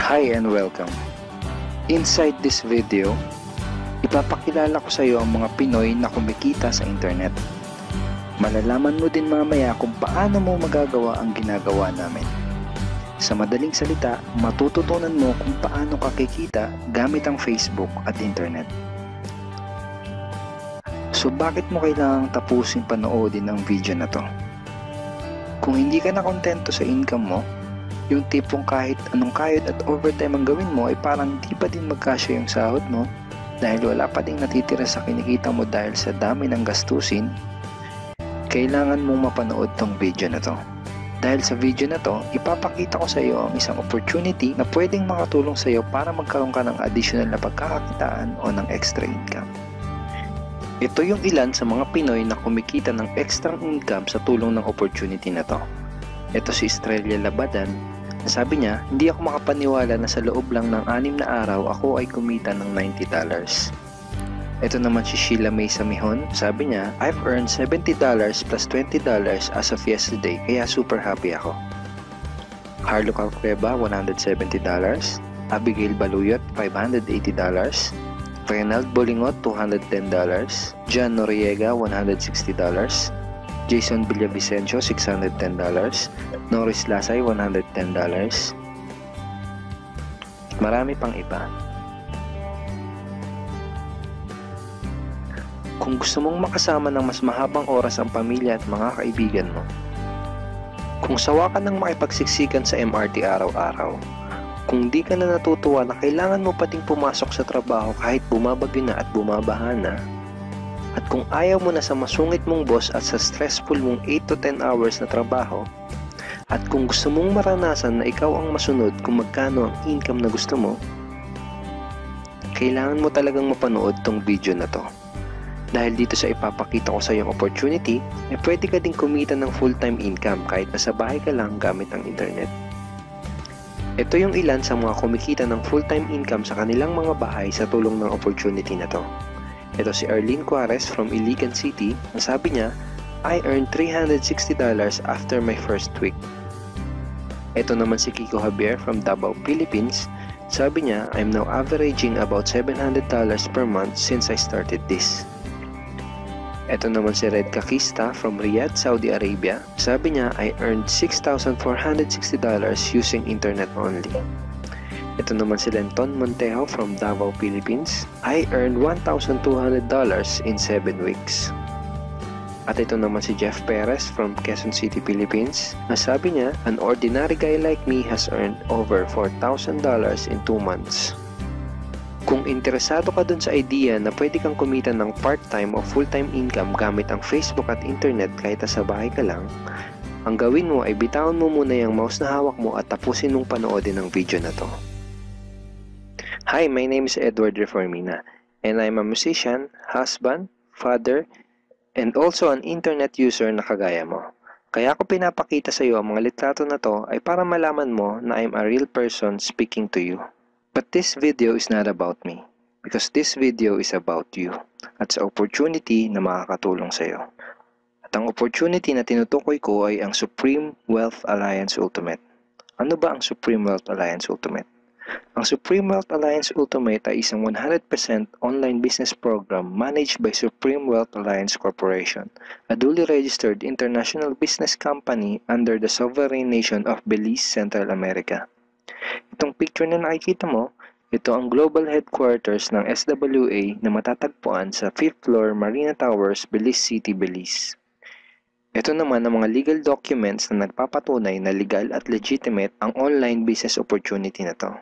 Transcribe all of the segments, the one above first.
Hi and welcome. Inside this video, ipapakilala ko sa iyo ang mga Pinoy na kumikita sa internet. Malalaman mo din mamaya kung paano mo magagawa ang ginagawa namin. Sa madaling salita, matututunan mo kung paano ka kikita gamit ang Facebook at internet. So bakit mo kailangang tapusin panoodin ang video na to? Kung hindi ka na kontento sa income mo, yung tipong kahit anong kayod at overtime ang gawin mo ay parang di pa din magkasya yung sahod mo dahil wala pa ding natitira sa kinikita mo dahil sa dami ng gastusin, kailangan mong mapanood tong video na to. Dahil sa video na to, ipapakita ko sa iyo ang isang opportunity na pwedeng makatulong sa iyo para magkaroon ka ng additional na pagkakakitaan o ng extra income. Ito yung ilan sa mga Pinoy na kumikita ng extra income sa tulong ng opportunity na to. Ito si Estrella Labadan. Sabi niya, hindi ako makapaniwala na sa loob lang ng 6 na araw ako ay kumita ng $90. Ito naman si Sheila May Samihon. Sabi niya, I've earned $70 plus $20 as of yesterday kaya super happy ako. Harlo Calcueba, $170. Abigail Baluyot, $580. Reynald Bolingot, $210. John Noriega, $160. Jason Villavicencio, $610. Norris Lasay, $110. Marami pang iba. Kung gusto mong makasama ng mas mahabang oras ang pamilya at mga kaibigan mo, kung sawa ka ng makipagsiksikan sa MRT araw-araw, kung di ka na natutuwa na kailangan mo pating pumasok sa trabaho kahit bumabagyo na at bumabaha na, at kung ayaw mo na sa masungit mong boss at sa stressful mong 8 to 10 hours na trabaho, at kung gusto mong maranasan na ikaw ang masunod kung magkano ang income na gusto mo, kailangan mo talagang mapanood tong video na to. Dahil dito sa ipapakita ko sa iyong opportunity, pwede ka ding kumita ng full-time income kahit nasa bahay ka lang gamit ang internet. Ito yung ilan sa mga kumikita ng full-time income sa kanilang mga bahay sa tulong ng opportunity na to. Ito si Arlene Juarez from Iligan City. Ang sabi niya, I earned $360 after my first week. Ito naman si Kiko Javier from Davao, Philippines. Sabi niya, I'm now averaging about $700 per month since I started this. Ito naman si Red Kakista from Riyadh, Saudi Arabia. Sabi niya, I earned $6,460 using internet only. Ito naman si Lenton Montejo from Davao, Philippines. I earned $1,200 in 7 weeks. At ito naman si Jeff Perez from Quezon City, Philippines. Nasabi niya, an ordinary guy like me has earned over $4,000 in 2 months. Kung interesado ka dun sa idea na pwede kang kumita ng part-time o full-time income gamit ang Facebook at internet kahit sa bahay ka lang, ang gawin mo ay bitawan mo muna yung mouse na hawak mo at tapusin mong panoodin ang video na to. Hi, my name is Edward Reformina, and I'm a musician, husband, father, and also an internet user na kagaya mo. Kaya ako pinapakita sa iyo ang mga litrato na to ay para malaman mo na I'm a real person speaking to you. But this video is not about me, because this video is about you at sa opportunity na makakatulong sa iyo. At ang opportunity na tinutukoy ko ay ang Supreme Wealth Alliance Ultimate. Ano ba ang Supreme Wealth Alliance Ultimate? Ang Supreme Wealth Alliance Ultimate ay isang 100% online business program managed by Supreme Wealth Alliance Corporation, a duly registered international business company under the sovereign nation of Belize, Central America. Itong picture na nakikita mo, ito ang global headquarters ng SWA na matatagpuan sa 5th floor Marina Towers, Belize City, Belize. Ito naman ang mga legal documents na nagpapatunay na legal at legitimate ang online business opportunity na to.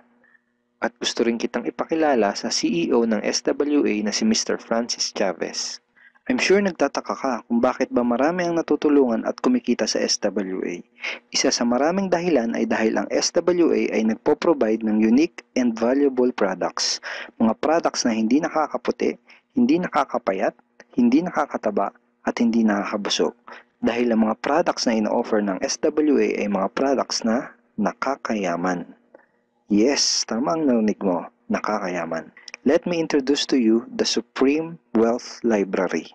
At gusto rin kitang ipakilala sa CEO ng SWA na si Mr. Francis Chavez. I'm sure nagtataka ka kung bakit ba marami ang natutulungan at kumikita sa SWA. Isa sa maraming dahilan ay dahil ang SWA ay nagpo-provide ng unique and valuable products. Mga products na hindi nakakaputi, hindi nakakapayat, hindi nakakataba, at hindi nakakabusog. Dahil ang mga products na ino-offer ng SWA ay mga products na nakakayaman. Yes, tama ang narinig mo, nakakayaman. Let me introduce to you the Supreme Wealth Library.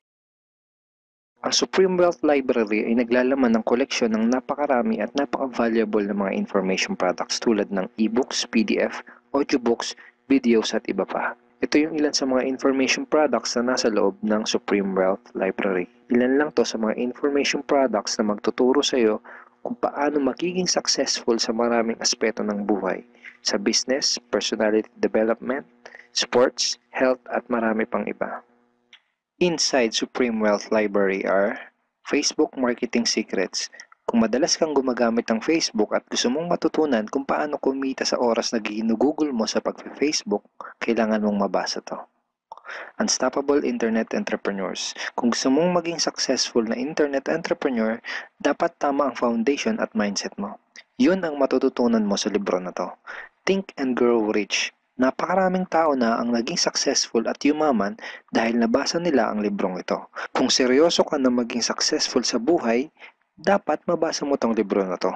Ang Supreme Wealth Library ay naglalaman ng koleksyon ng napakarami at napaka-valuable na mga information products tulad ng e-books, PDF, audiobooks, videos at iba pa. Ito yung ilan sa mga information products na nasa loob ng Supreme Wealth Library. Ilan lang to sa mga information products na magtuturo sa iyo kung paano magiging successful sa maraming aspeto ng buhay, sa business, personality development, sports, health at marami pang iba. Inside Supreme Wealth Library are Facebook Marketing Secrets. Kung madalas kang gumagamit ng Facebook at gusto mong matutunan kung paano kumita sa oras na ginugugol mo sa pag-Facebook, kailangan mong mabasa to. Unstoppable Internet Entrepreneurs. Kung gusto mong maging successful na internet entrepreneur, dapat tama ang foundation at mindset mo. Yun ang matututunan mo sa libro na to. Think and Grow Rich. Napakaraming tao na ang naging successful at yumaman dahil nabasa nila ang librong ito. Kung seryoso ka na maging successful sa buhay, dapat mabasa mo tong libro na to.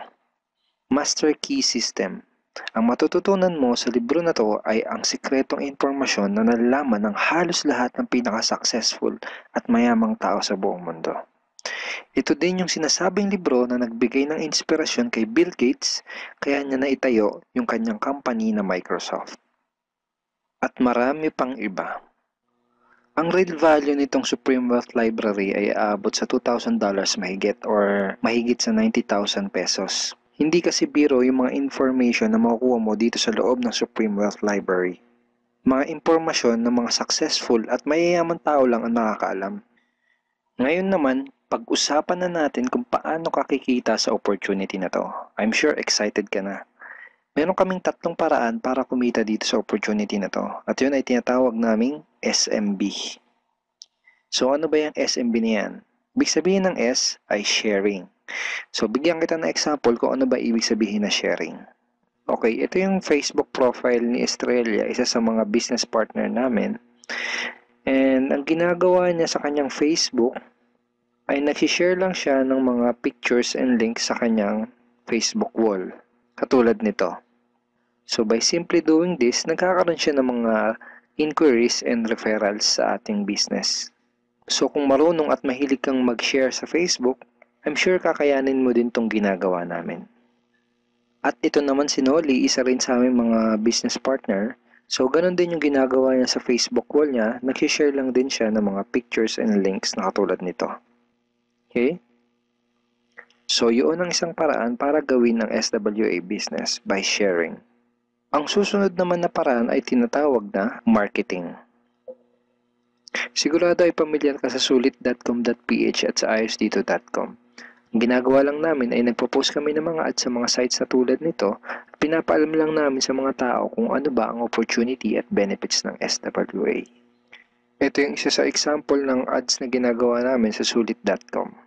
Master Key System. Ang matututunan mo sa libro na to ay ang sikretong impormasyon na nalalaman ng halos lahat ng pinaka-successful at mayamang tao sa buong mundo. Ito din yung sinasabing libro na nagbigay ng inspirasyon kay Bill Gates, kaya niya naitayo yung kanyang company na Microsoft. At marami pang iba. Ang real value nitong Supreme Wealth Library ay aabot sa $2,000 mahigit or mahigit sa 90,000 pesos. Hindi kasi biro yung mga information na makukuha mo dito sa loob ng Supreme Wealth Library. Mga impormasyon ng mga successful at mayayaman tao lang ang nakakaalam. Ngayon naman, pag-usapan na natin kung paano ka kikita sa opportunity na to. I'm sure excited ka na. Meron kaming 3 paraan para kumita dito sa opportunity na to. At yun ay tinatawag naming SMB. So ano ba yung SMB na yan? Ibig sabihin ng S ay sharing. So bigyan kita ng example kung ano ba ibig sabihin na sharing. Okay, ito yung Facebook profile ni Estrella, isa sa mga business partner namin. And ang ginagawa niya sa kanyang Facebook ay nag-share lang siya ng mga pictures and links sa kanyang Facebook wall. Katulad nito. So by simply doing this, nagkakaroon siya ng mga inquiries and referrals sa ating business. So kung marunong at mahilig kang mag-share sa Facebook, I'm sure kakayanin mo din tong ginagawa namin. At ito naman si Nolly, isa rin sa aming mga business partner. So ganun din yung ginagawa niya sa Facebook wall niya, nag-share lang din siya ng mga pictures and links na katulad nito. Okay? So, yun ang isang paraan para gawin ang SWA business by sharing. Ang susunod naman na paraan ay tinatawag na marketing. Sigurado ay pamilyar ka sa sulit.com.ph at sa ayosdito.com. Ang ginagawa lang namin ay nagpo-post kami ng mga ads sa mga sites na tulad nito at pinapaalam lang namin sa mga tao kung ano ba ang opportunity at benefits ng SWA. Ito yung isa sa example ng ads na ginagawa namin sa sulit.com.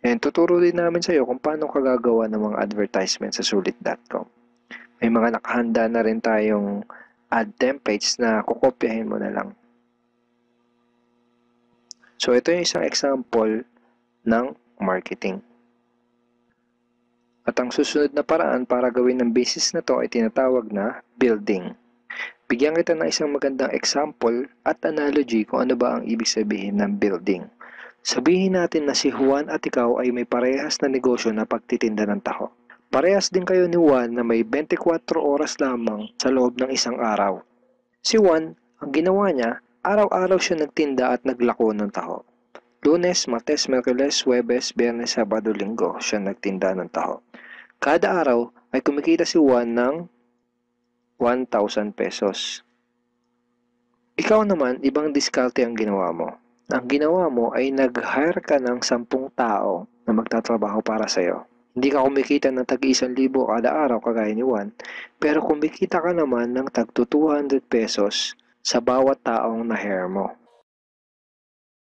And tuturo din namin sa iyo kung paano ka gagawa ng mga advertisement sa sulit.com. May mga nakahanda na rin tayong ad templates na kukopyahin mo na lang. So ito yung isang example ng marketing. At ang susunod na paraan para gawin ng business na to ay tinatawag na building. Bigyan kita ng isang magandang example at analogy kung ano ba ang ibig sabihin ng building. Sabihin natin na si Juan at ikaw ay may parehas na negosyo na pagtitinda ng taho. Parehas din kayo ni Juan na may 24 oras lamang sa loob ng isang araw. Si Juan, ang ginawa niya, araw-araw siya nagtinda at naglako ng taho. Lunes, Martes, Miyerkules, Huwebes, Biyernes, Sabado, Linggo siya nagtinda ng taho. Kada araw ay kumikita si Juan ng 1,000 pesos. Ikaw naman, ibang diskarte ang ginawa mo. Ang ginawa mo ay nag-hire ka ng 10 tao na magtatrabaho para sa'yo. Hindi ka kumikita ng tag-1,000 kada araw kagaya ni Juan, pero kumikita ka naman ng tag 200 pesos sa bawat taong na-hire mo.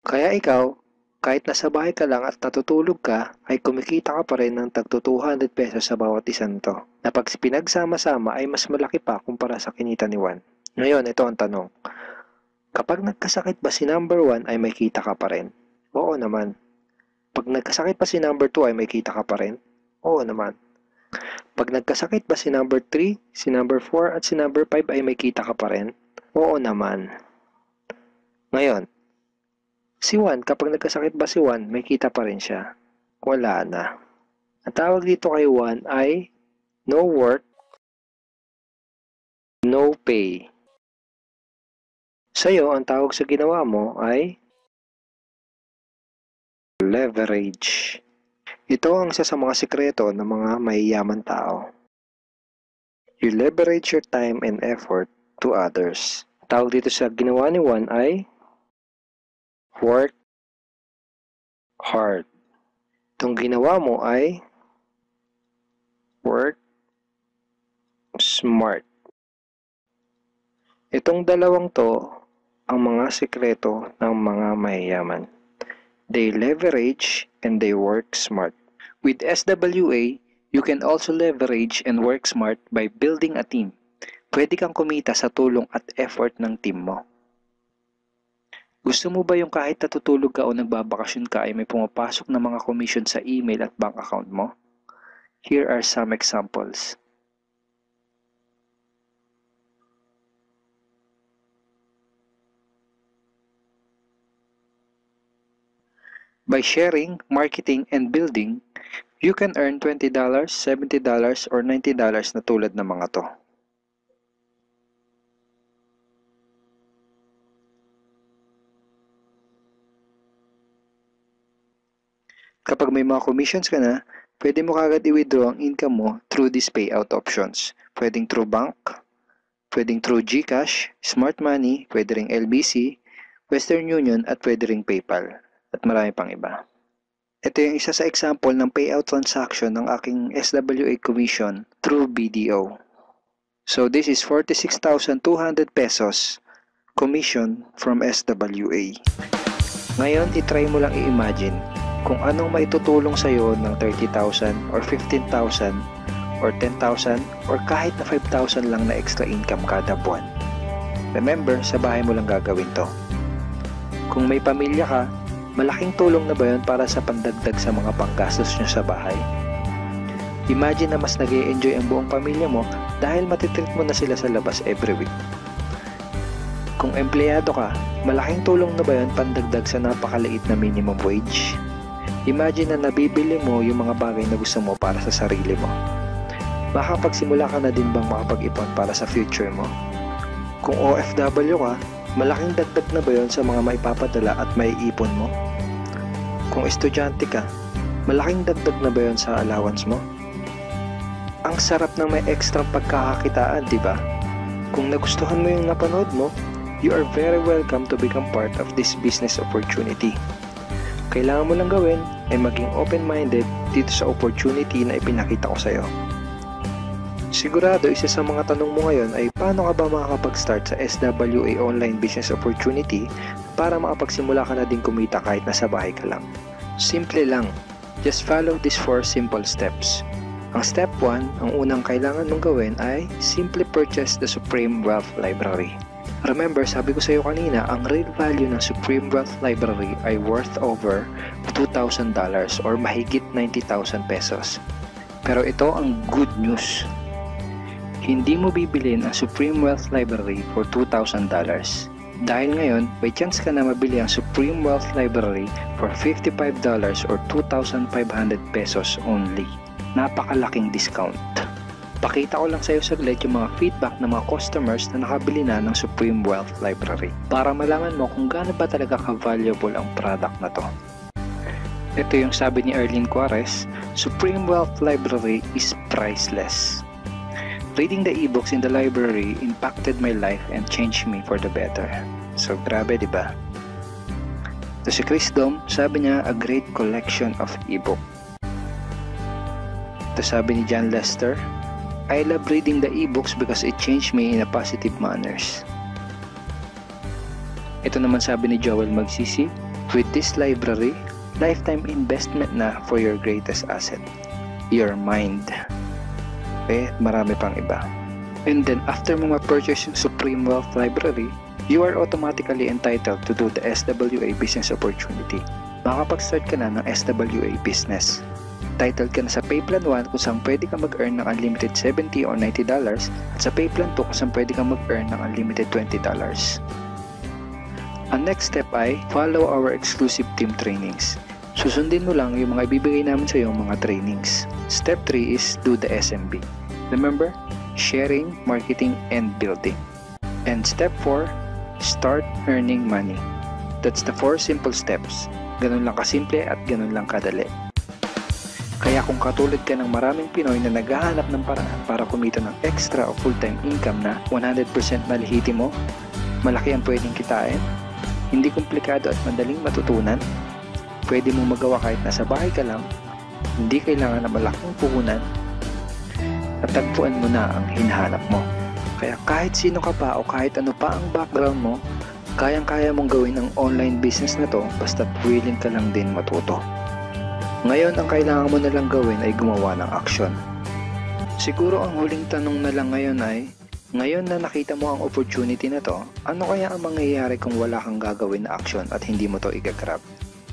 Kaya ikaw, kahit nasa bahay ka lang at natutulog ka, ay kumikita ka pa rin ng tag 200 pesos sa bawat isa nito, na pag pinagsama-sama ay mas malaki pa kumpara sa kinita ni Juan. Ngayon, ito ang tanong. Kapag nagkasakit ba si number 1 ay may kita ka pa rin? Oo naman. Pag nagkasakit pa si number 2 ay may kita ka pa rin? Oo naman. Pag nagkasakit ba si number 3, si number 4 at si number 5 ay may kita ka pa rin? Oo naman. Ngayon, Si Juan, kapag nagkasakit ba si Juan, may kita pa rin siya. Wala na. Ang tawag dito kay Juan ay no work, no pay. Sa'yo, ang tawag sa ginawa mo ay leverage. Ito ang isa sa mga sikreto ng mga mayayaman tao. You leverage your time and effort to others. Tawag dito sa ginawa ni Juan ay work hard. Itong ginawa mo ay work smart. Itong dalawang to ang mga sikreto ng mga mayayaman. They leverage and they work smart. With SWA, you can also leverage and work smart by building a team. Pwede kang kumita sa tulong at effort ng team mo. Gusto mo ba yung kahit natutulog ka o nagbabakasyon ka ay may pumapasok na mga commission sa email at bank account mo? Here are some examples. By sharing, marketing, and building, you can earn $20, $70, or $90 na tulad ng mga to. Kapag may mga commissions ka na, pwede mo kagad i-withdraw ang income mo through these payout options. Pwedeng through bank, pwedeng through GCash, Smart Money, pwede ring LBC, Western Union, at pwede ring PayPal. At marami pang iba. Ito yung isa sa example ng payout transaction ng aking SWA commission through BDO. So this is 46,200 pesos commission from SWA. Ngayon, itry mo lang i-imagine kung anong maitutulong sa'yo ng 30,000 or 15,000 or 10,000 or kahit na 5,000 lang na extra income kada buwan. Remember, sa bahay mo lang gagawin to. Kung may pamilya ka, malaking tulong na ba yun para sa pandagdag sa mga panggastos nyo sa bahay? Imagine na mas nag-e-enjoy ang buong pamilya mo dahil matitreat mo na sila sa labas every week. Kung empleyado ka, malaking tulong na ba yun pandagdag sa napakaliit na minimum wage? Imagine na nabibili mo yung mga bagay na gusto mo para sa sarili mo. Makapagsimula ka na din bang makapag-ipon para sa future mo? Kung OFW ka, malaking dagdag na ba yun sa mga maipapadala at maiipon mo? Kung estudyante ka, malaking dagdag na ba yun sa allowance mo? Ang sarap na may extra pagkakakitaan, di ba? Kung nagustuhan mo yung napanood mo, you are very welcome to become part of this business opportunity. Kailangan mo lang gawin ay maging open-minded dito sa opportunity na ipinakita ko sa'yo. Sigurado isa sa mga tanong mo ngayon ay paano ka ba makakapag-start sa SWA online business opportunity para makapagsimula ka na din kumita kahit nasa bahay ka lang. Simple lang. Just follow these 4 simple steps. Ang step 1, ang unang kailangan mong gawin ay simply purchase the Supreme Wealth Library. Remember, sabi ko sa iyo kanina, ang real value ng Supreme Wealth Library ay worth over $2,000 or mahigit 90,000 pesos. Pero ito ang good news. Hindi mo bibilin ang Supreme Wealth Library for $2,000. Dahil ngayon, may chance ka na mabili ang Supreme Wealth Library for $55 or 2,500 pesos only. Napakalaking discount. Pakita ko lang sa iyo saglit yung mga feedback ng mga customers na nakabili na ng Supreme Wealth Library para malaman mo kung gaano ba talaga ka-valuable ang product na to. Ito yung sabi ni Erlene Juarez, Supreme Wealth Library is priceless. Reading the ebooks in the library impacted my life and changed me for the better. So grabe, di ba? To si Chris Dom, sabi niya, a great collection of ebook. To sabi ni John Lester, I love reading the ebooks because it changed me in a positive manners. Ito naman sabi ni Joel Magsisi, with this library, lifetime investment na for your greatest asset, your mind. Marami pang iba. And then after mo ma-purchase yung Supreme Wealth Library, you are automatically entitled to do the SWA business opportunity. Makapag-start ka na ng SWA business. Titled ka na sa Payplan 1 kung saan pwede ka mag-earn ng unlimited $70 or $90 at sa Payplan 2 kung saan pwede ka mag-earn ng unlimited $20. Ang next step ay follow our exclusive team trainings. Susundin mo lang yung mga ibibigay namin sa iyo mga trainings. Step 3 is do the SMB. Remember, sharing, marketing, and building. And step 4, start earning money. That's the 4 simple steps. Ganun lang kasimple at ganun lang kadali. Kaya kung katulad ka ng maraming Pinoy na naghahanap ng paraan para kumita ng extra o full-time income na 100% malihitimo, malaki ang pwedeng kitain, hindi komplikado at madaling matutunan, pwede mong magawa kahit nasa bahay ka lang, hindi kailangan na malaking puhunan, at tagpuan mo na ang hinahanap mo. Kaya kahit sino ka pa o kahit ano pa ang background mo, kayang-kaya mong gawin ang online business na to basta't willing ka lang din matuto. Ngayon, ang kailangan mo na lang gawin ay gumawa ng aksyon. Siguro ang huling tanong na lang ngayon ay, ngayon na nakita mo ang opportunity na to, ano kaya ang mangyayari kung wala kang gagawin na aksyon at hindi mo to igagrab?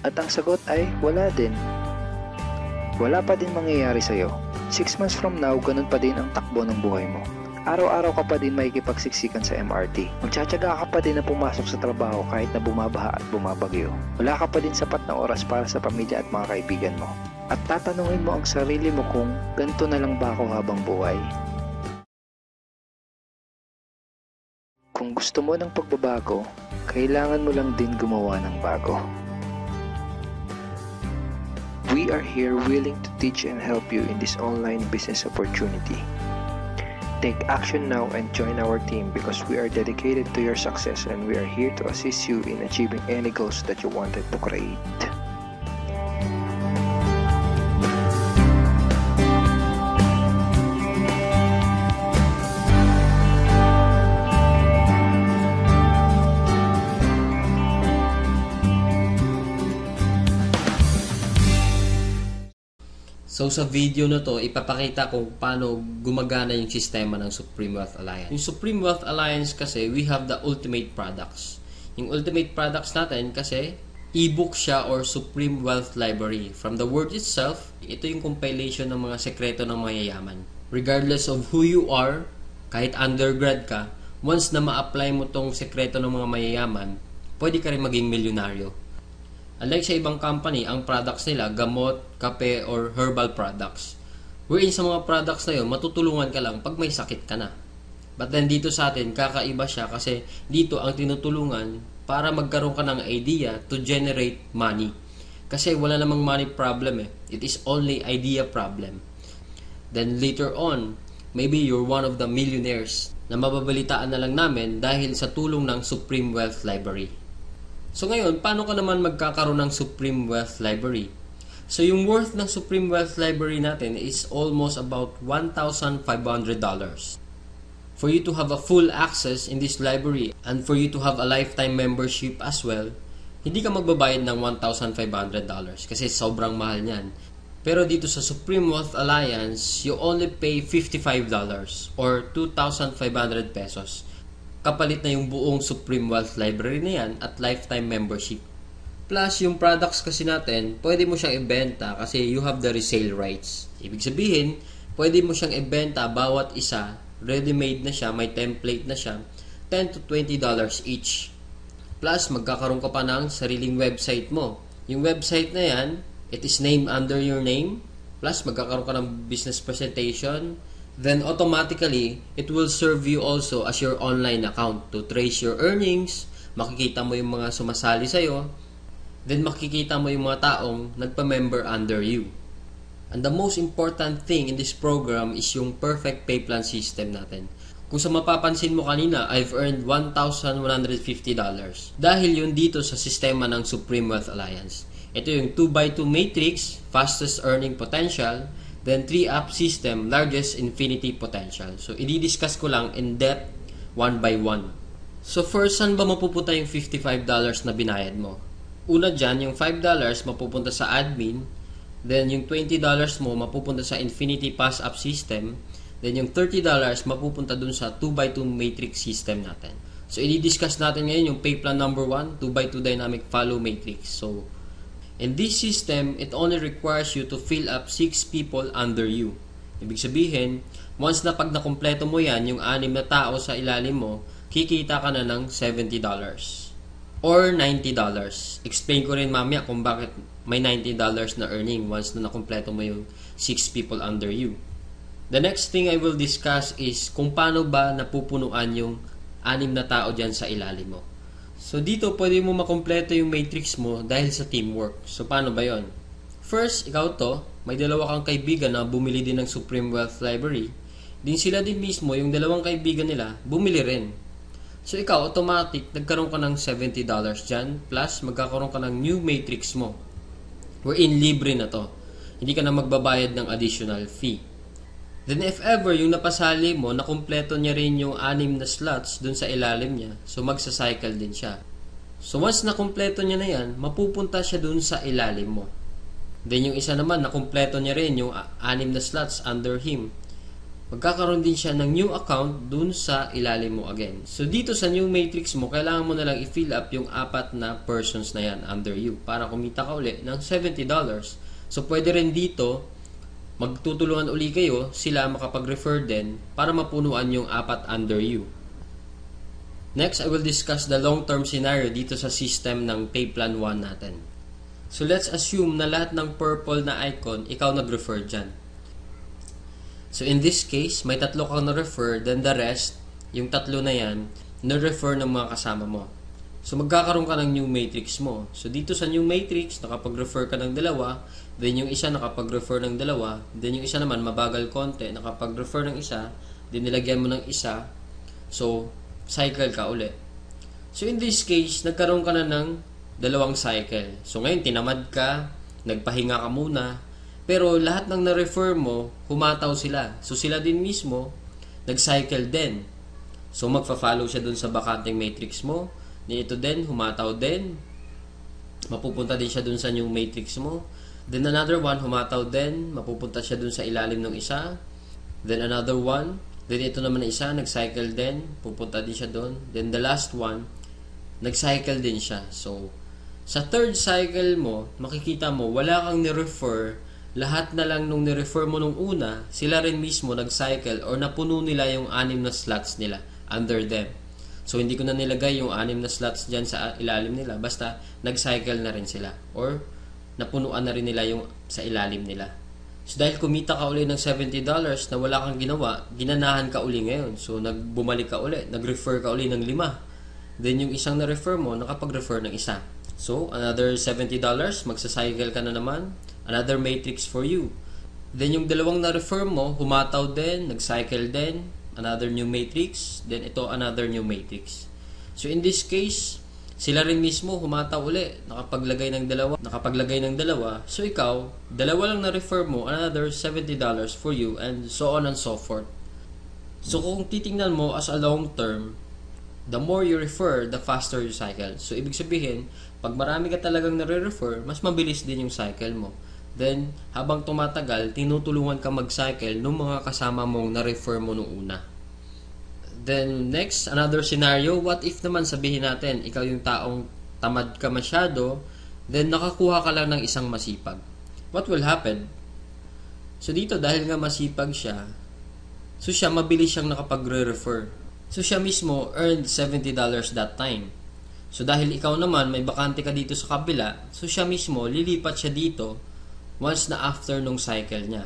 At ang sagot ay, wala din. Wala pa din mangyayari sa'yo. 6 months from now, ganun pa din ang takbo ng buhay mo. Araw-araw ka pa din makikipagsiksikan sa MRT. Magtsatsaga ka pa din na pumasok sa trabaho kahit na bumabaha at bumabagyo. Wala ka pa din sapat na oras para sa pamilya at mga kaibigan mo. At tatanungin mo ang sarili mo kung ganito na lang ba ako habang buhay? Kung gusto mo ng pagbabago, kailangan mo lang din gumawa ng bago. We are here willing to teach and help you in this online business opportunity. Take action now and join our team because we are dedicated to your success and we are here to assist you in achieving any goals that you wanted to create. So sa video na to, ipapakita ko paano gumagana yung sistema ng Supreme Wealth Alliance. Yung Supreme Wealth Alliance kasi, we have the ultimate products. Yung ultimate products natin kasi, e-book siya or Supreme Wealth Library. From the word itself, ito yung compilation ng mga sekreto ng mayayaman. Regardless of who you are, kahit undergrad ka, once na ma-apply mo tong sekreto ng mga mayayaman, pwede ka rin maging milyonaryo. Unlike sa ibang company, ang products nila, gamot, kape, or herbal products. Wherein sa mga products na yun, matutulungan ka lang pag may sakit ka na. But then dito sa atin, kakaiba siya kasi dito ang tinutulungan para magkaroon ka ng idea to generate money. Kasi wala namang money problem eh. It is only idea problem. Then later on, maybe you're one of the millionaires na mababalitaan na lang namin dahil sa tulong ng Supreme Wealth Library. So ngayon, paano ka naman magkakaroon ng Supreme Wealth Library? So yung worth ng Supreme Wealth Library natin is almost about $1,500. For you to have a full access in this library and for you to have a lifetime membership as well, hindi ka magbabayad ng $1,500 kasi sobrang mahal niyan. Pero dito sa Supreme Wealth Alliance, you only pay $55 or 2,500 pesos. Kapalit na yung buong Supreme Wealth Library na yan at lifetime membership. Plus, yung products kasi natin, pwede mo siyang ibenta kasi you have the resale rights. Ibig sabihin, pwede mo siyang ibenta bawat isa, ready-made na siya, may template na siya, $10 to $20 each. Plus, magkakaroon ka pa ng sariling website mo. Yung website na yan, it is named under your name. Plus, magkakaroon ka ng business presentation. Then automatically, it will serve you also as your online account to trace your earnings, makikita mo yung mga sumasali sa'yo, then makikita mo yung mga taong nagpa-member under you. And the most important thing in this program is yung perfect pay plan system natin. Kung sa mapapansin mo kanina, I've earned $1,150 dahil yun dito sa sistema ng Supreme Wealth Alliance. Ito yung 2x2 matrix, fastest earning potential, then 3-up system, largest infinity potential. So, i-discuss ko lang in depth, one by one. So, first, saan ba mapupunta yung $55 na binayad mo? Una dyan, yung $5 mapupunta sa admin, then yung $20 mo mapupunta sa infinity pass-up system, then yung $30 mapupunta dun sa 2x2 matrix system natin. So, i-discuss natin ngayon yung pay plan number 1, 2x2 dynamic follow matrix. So, in this system, it only requires you to fill up 6 people under you. Ibig sabihin, once na pag nakumpleto mo yan, yung 6 na tao sa ilalim mo, kikita ka na ng $70. or $90. Explain ko rin mamaya kung bakit may $90 na earning once na nakumpleto mo yung 6 people under you. The next thing I will discuss is kung paano ba napupunuan yung 6 na tao dyan sa ilalim mo. So dito pwede mo makumpleto yung matrix mo dahil sa teamwork. So paano ba yon? First, ikaw to, may dalawa kang kaibigan na bumili din ng Supreme Wealth Library. Din sila din mismo, yung dalawang kaibigan nila, bumili rin. So ikaw, automatic, nagkaroon ka ng $70 dyan, plus magkakaroon ka ng new matrix mo. Wherein libre na to. Hindi ka na magbabayad ng additional fee. Then if ever, yung napasali mo, nakumpleto niya rin yung 6 na slots dun sa ilalim niya, so magsacycle din siya. So once nakumpleto niya na yan, mapupunta siya dun sa ilalim mo. Then yung isa naman, nakumpleto niya rin yung 6 na slots under him. Magkakaroon din siya ng new account dun sa ilalim mo again. So dito sa new matrix mo, kailangan mo na lang i-fill up yung 4 na persons na yan under you para kumita ka uli ng $70. So pwede rin dito, magtutulungan uli kayo, sila makapag-refer din para mapunuan yung 4 under you. Next, I will discuss the long-term scenario dito sa system ng Pay Plan 1 natin. So let's assume na lahat ng purple na icon, ikaw nag-refer dyan. So in this case, may 3 kang na-refer, then the rest, yung 3 na yan, na-refer ng mga kasama mo. So magkakaroon ka ng new matrix mo. So dito sa new matrix, nakapag-refer ka ng 2, then yung isa nakapag-refer ng 2, then yung isa naman mabagal konti, nakapag-refer ng isa, then nilagyan mo ng isa, so cycle ka uli. So in this case, nagkaroon ka na ng 2 cycle. So ngayon, tinamad ka, nagpahinga ka muna, pero lahat ng na-refer mo, humataw sila. So sila din mismo, nag-cycle din. So magfa-follow siya dun sa bakanting matrix mo, ito din, humataw din, mapupunta din siya dun sa new matrix mo. Then another one, humataw din, mapupunta siya dun sa ilalim ng isa. Then another one, then ito naman na isa, nag-cycle din, pupunta din siya dun. Then the last one, nag-cycle din siya. So sa third cycle mo, makikita mo, wala kang ni-refer, lahat na lang nung ni-refer mo nung una, sila rin mismo nag-cycle or napuno nila yung 6 na slots nila under them. So hindi ko na nilagay yung 6 na slots dyan sa ilalim nila, basta nag-cycle na rin sila or napunuan na rin nila yung sa ilalim nila. So dahil kumita ka uli ng $70 na wala kang ginawa, ginanahan ka uli ngayon. So bumalik ka uli, nag-refer ka uli ng 5. Then yung isang na-refer mo, nakapag-refer ng isa. So another $70, magsacycle ka na naman. Another matrix for you. Then yung 2 na-refer mo, humataw din, nag-cycle din, another new matrix, then ito another new matrix. So in this case, sila rin mismo humataw uli, nakapaglagay ng 2. So ikaw, 2 lang na-refer mo, another $70 for you, and so on and so forth. So kung titingnan mo as a long term, the more you refer, the faster you cycle. So ibig sabihin, pag marami ka talagang nare-refer, mas mabilis din yung cycle mo. Then, habang tumatagal, tinutulungan ka mag-cycle ng mga kasama mong na-refer mo nung una. Then, next, another scenario, what if naman sabihin natin, ikaw yung taong tamad ka masyado, then nakakuha ka lang ng isang masipag. What will happen? So dito, dahil nga masipag siya, so siya mabilis siyang nakapagre-refer. So siya mismo earned $70 that time. So dahil ikaw naman, may bakante ka dito sa kabila, so siya mismo, lilipat siya dito once na after nung cycle niya.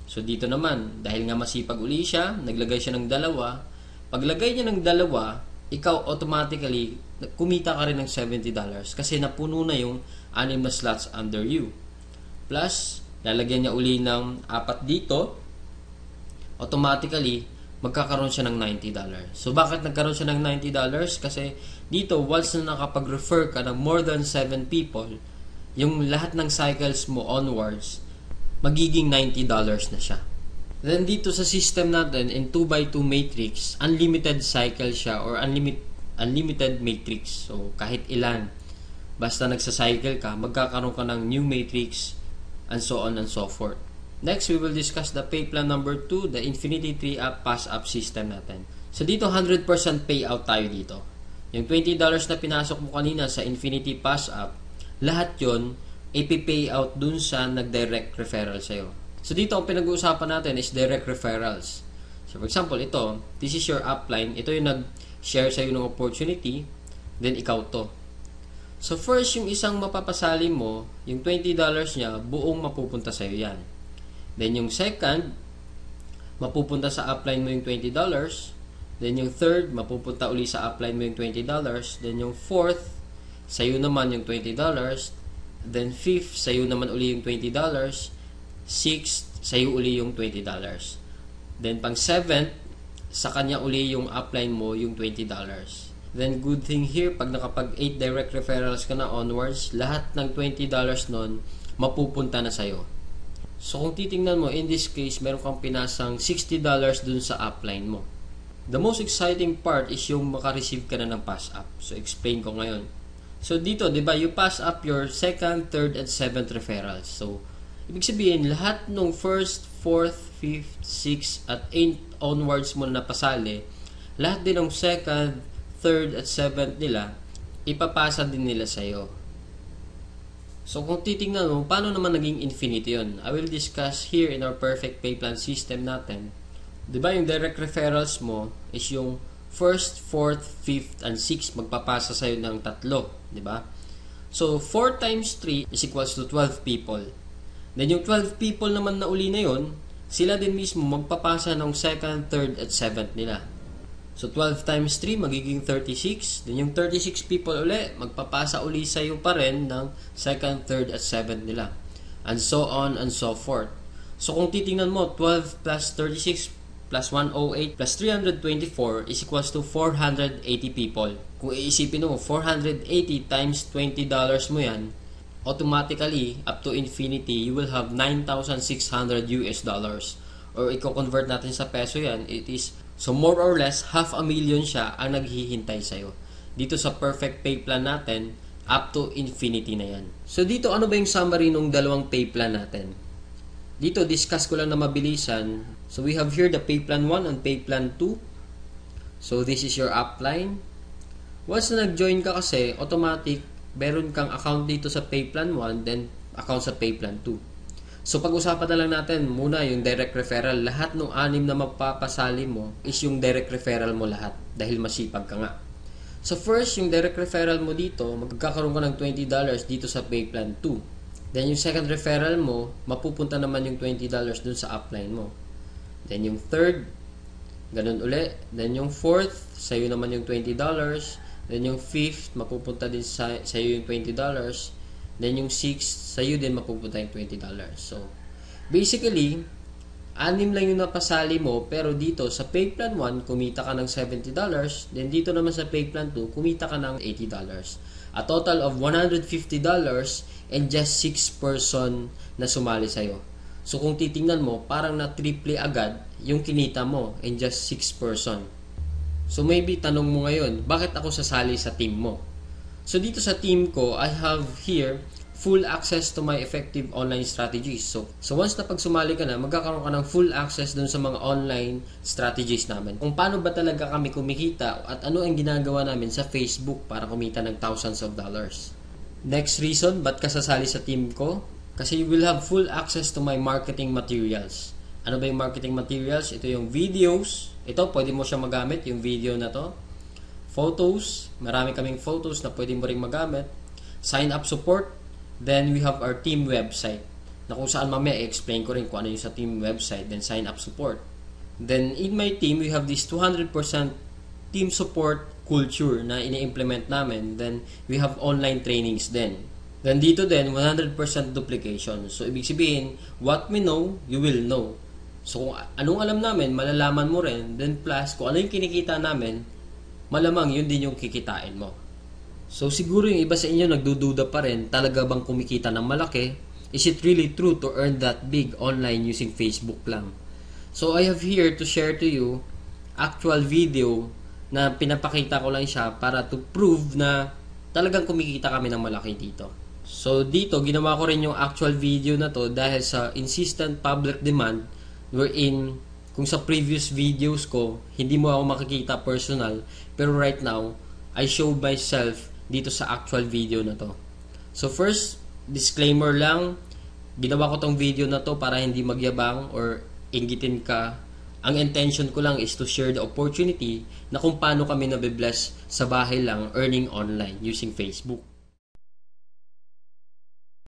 So dito naman, dahil nga masipag uli siya, naglagay siya ng 2. Paglagay niya ng 2, ikaw automatically, kumita ka rin ng $70 kasi napuno na yung 6 na slots under you. Plus, lalagyan niya uli ng 4 dito, automatically, magkakaroon siya ng $90. So bakit nagkaroon siya ng $90? Kasi dito, once na nakapag-refer ka ng more than 7 people, yung lahat ng cycles mo onwards, magiging $90 na siya. Then dito sa system natin, in 2x2 matrix, unlimited cycle siya or unlimited matrix. So kahit ilan, basta nagsa-cycle ka, magkakaroon ka ng new matrix, and so on and so forth. Next, we will discuss the pay plan number 2, the Infinity 3-up pass-up system natin. So dito, 100% payout tayo dito. Yung $20 na pinasok mo kanina sa Infinity pass-up, lahat yon ipipay out dun sa nag-direct referral sa'yo. So dito, ang pinag-uusapan natin is direct referrals. So for example, ito, this is your upline. Ito yung nag-share sa'yo ng opportunity, then ikaw to. So first, yung isang mapapasali mo, yung $20 niya, buong mapupunta sa'yo yan. Then yung second, mapupunta sa upline mo yung $20. Then yung third, mapupunta uli sa upline mo yung $20. Then yung fourth, sa'yo naman yung $20. Then fifth, sa'yo naman uli yung $20. Sixth, sa'yo uli yung $20. Then pang seventh, sa kanya uli yung upline mo yung $20. Then good thing here, pag nakapag 8 direct referrals ka na onwards, lahat ng $20 nun mapupunta na sa'yo. So kung titingnan mo, in this case, meron kang pinasang $60 dun sa upline mo. The most exciting part is yung makareceive ka na ng pass up. So explain ko ngayon. So dito, di ba, you pass up your second, third, and seventh referrals. So ibig sabihin, lahat ng first, fourth, fifth, sixth, at 8 onwards mo na pasali, lahat din ng second, third, at seventh nila, ipapasa din nila sa'yo. So kung titingnan mo, paano naman naging infinity yun? I will discuss here in our perfect pay plan system natin. Diba yung direct referrals mo is yung first, fourth, fifth, and sixth magpapasa sa'yo ng 3. Diba? So 4 times 3 is equals to 12 people. Then yung 12 people naman na uli na yun, sila din mismo magpapasa ng second, third, at seventh nila. So 12 times 3 magiging 36. Then yung 36 people uli, magpapasa uli sa'yo pa rin ng second, third, at seventh nila. And so on and so forth. So kung titingnan mo, 12 plus 36 plus 108 plus 324 is equals to 480 people. Kung iisipin mo, 480 times $20 mo yan, automatically, up to infinity, you will have $9,600 US. Or i-convert natin sa peso yan, it is, so more or less, 500,000 siya ang naghihintay sa'yo. Dito sa perfect pay plan natin, up to infinity na yan. So dito, ano ba yung summary ng dalawang pay plan natin? Dito, discuss ko lang na mabilisan. So we have here the pay plan 1 and pay plan 2. So this is your upline. Once na nag-join ka kasi, automatic, meron kang account dito sa pay plan 1, then account sa pay plan 2. So pag-usapan na lang natin muna yung direct referral. Lahat ng 6 na magpapasali mo is yung direct referral mo lahat dahil masipag ka nga. So first, yung direct referral mo dito, magkakaroon ka ng $20 dito sa pay plan 2. Then yung second referral mo, mapupunta naman yung $20 dun sa upline mo. Then yung third, ganun uli. Then yung fourth, sa'yo naman yung $20. Then yung fifth, mapupunta din sa'yo yung $20. Then yung sixth, sa'yo din mapupunta yung $20. So, basically, 6 lang yung napasali mo, pero dito sa pay plan 1, kumita ka ng $70. Then dito naman sa pay plan 2, kumita ka ng $80. A total of $150 and just 6 person na sumali sa'yo. So kung titingnan mo, parang na-triple agad yung kinita mo in just 6 person. So maybe tanong mo ngayon, bakit ako sasali sa team mo? So dito sa team ko, I have here full access to my effective online strategies. So once na pag sumali ka na, magkakaroon ka ng full access dun sa mga online strategies namin. Kung paano ba talaga kami kumikita at ano ang ginagawa namin sa Facebook para kumita ng thousands of dollars. Next reason, ba't ka sasali sa team ko? Kasi you will have full access to my marketing materials. Ano ba yung marketing materials? Ito yung videos. Ito, pwede mo siya magamit, yung video na to. Photos. Marami kaming photos na pwede mo rin magamit. Sign up support. Then we have our team website. Na kung saan mamaya i-explain ko rin kung ano yung sa team website. Then sign up support. Then in my team, we have this 200% team support culture na ini-implement namin. Then we have online trainings din. Then dito din, 100% duplication. So ibig sabihin, what we know, you will know. So kung anong alam namin, malalaman mo rin. Then plus, kung ano yung kinikita namin, malamang yun din yung kikitain mo. So siguro yung iba sa inyo nagdududa pa rin, talaga bang kumikita ng malaki? Is it really true to earn that big online using Facebook lang? So I have here to share to you actual video na pinapakita ko lang siya para to prove na talagang kumikita kami ng malaki dito. So dito, ginawa ko rin yung actual video na to dahil sa insistent public demand wherein kung sa previous videos ko, hindi mo ako makikita personal, pero right now, I show myself dito sa actual video na to. So first, disclaimer lang, ginawa ko tong video na to para hindi magyabang or inggitin ka. Ang intention ko lang is to share the opportunity na kung paano kami nabibless sa bahay lang earning online using Facebook.